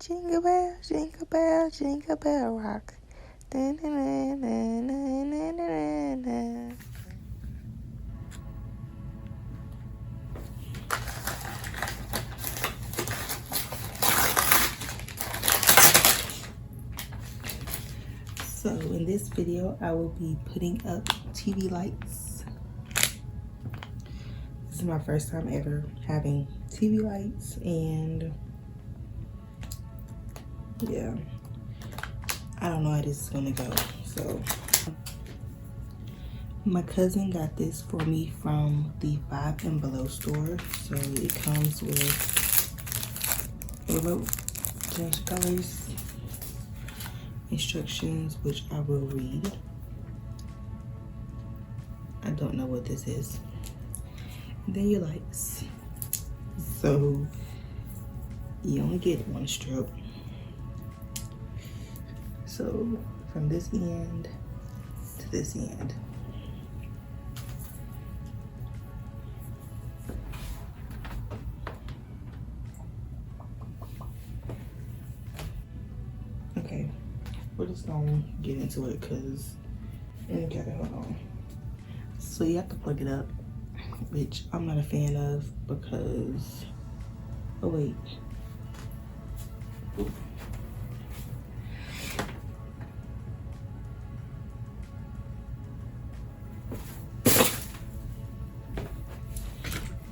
jingle bell, jingle bell rock. Da-na-na-na-na-na-na-na. So in this video, I will be putting up TV lights. This is my first time ever having TV lights, and yeah, I don't know how this is gonna go. So my cousin got this for me from the Five and Below store. So it comes with a remote, change colors, instructions, which I will read. I don't know what this is. And then your lights. So you only get one strip. So from this end to this end. Okay, we're just gonna get into it because okay, hold on. So you have to plug it up, which I'm not a fan of because, oh wait.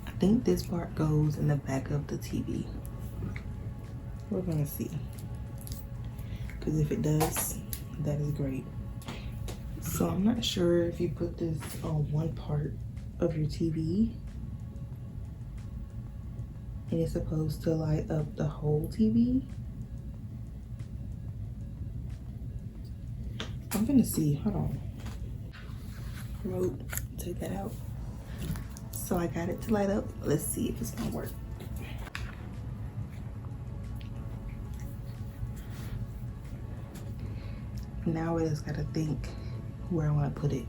I think this part goes in the back of the TV. We're gonna see. Because if it does, that is great. So I'm not sure if you put this on one part of your TV and it's supposed to light up the whole TV. I'm gonna see, hold on. Remote, take that out. So I got it to light up. Let's see if it's gonna work. Now I just gotta think where I wanna put it.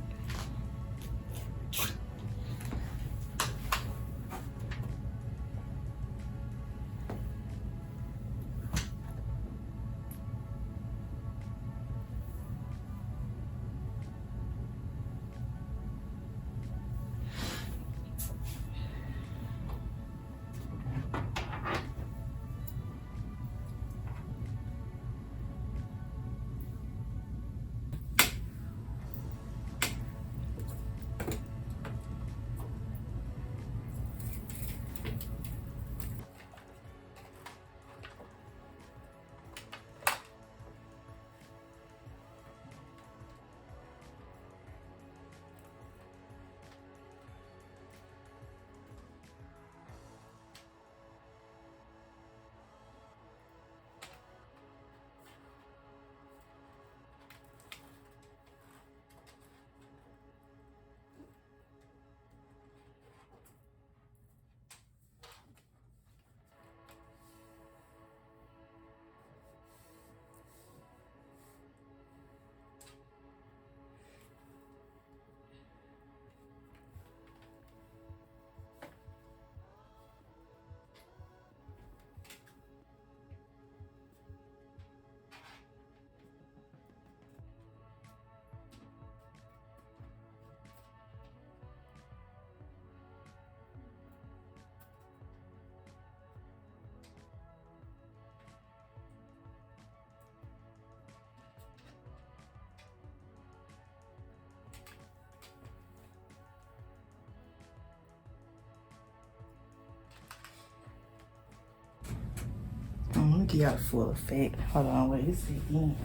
I'm gonna give y'all the full effect. Hold on, wait, this is again.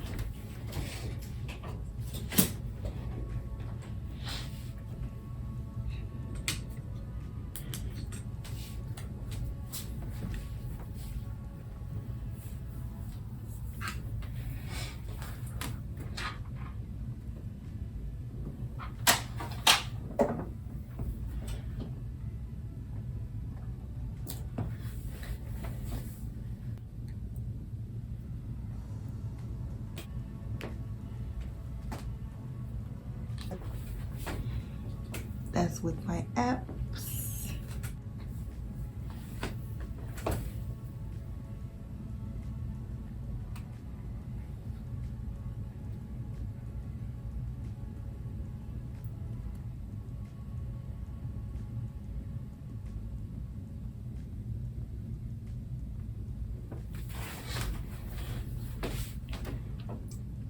That's with my apps.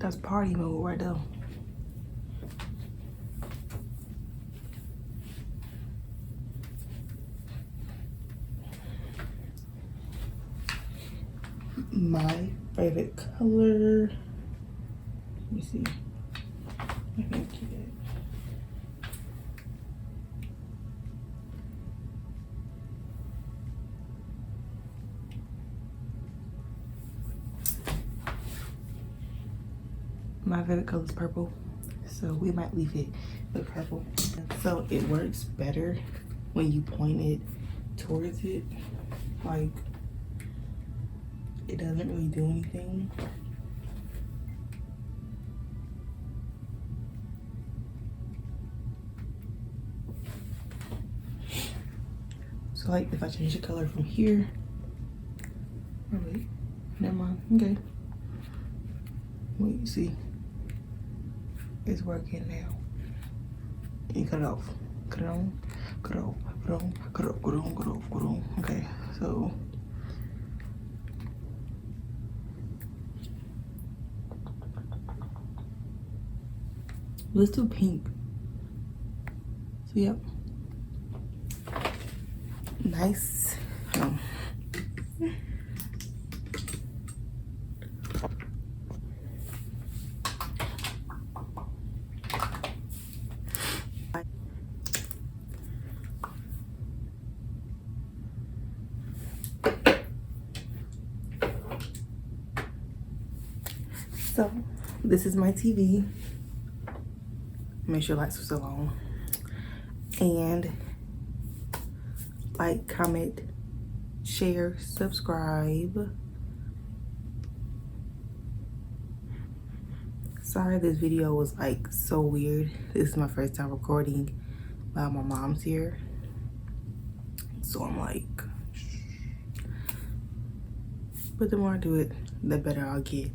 That's party mode right there. My favorite color. Let me see. I can get it. My favorite color is purple, so we might leave it with purple. So it works better when you point it towards it. Like, it doesn't really do anything. So like if I change the color from here, oh wait, never mind, okay. Wait, you see, it's working now. You cut it off, cut it on, cut it off, cut it on, cut it off, cut it on, cut it off, cut it on. Okay, so let's do pink. So yep, nice. So this is my TV. Make sure lights are still on. And like, comment, share, subscribe. Sorry this video was like so weird. This is my first time recording while my mom's here. So I'm like, but the more I do it, the better I'll get.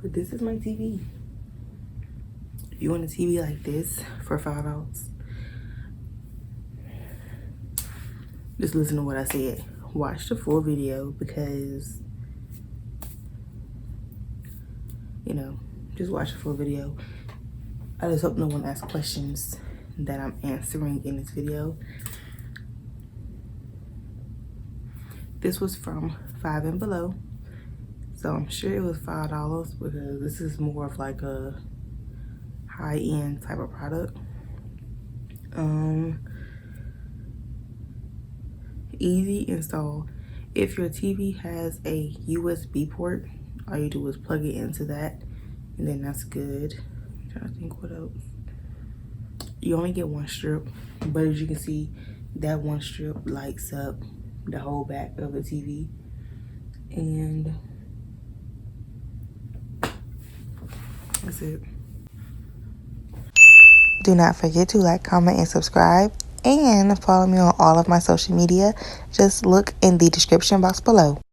But this is my TV. If you want a TV like this for $5, just listen to what I said. Watch the full video because, you know, just watch the full video. I just hope no one asks questions that I'm answering in this video. This was from 5 and Below. So I'm sure it was $5 because this is more of like a high-end type of product. Easy install. If your TV has a USB port, all you do is plug it into that, and then that's good. I'm trying to think what else. You only get one strip, but as you can see, that one strip lights up the whole back of the TV. And that's it. Do not forget to like, comment, and subscribe, and follow me on all of my social media. Just look in the description box below.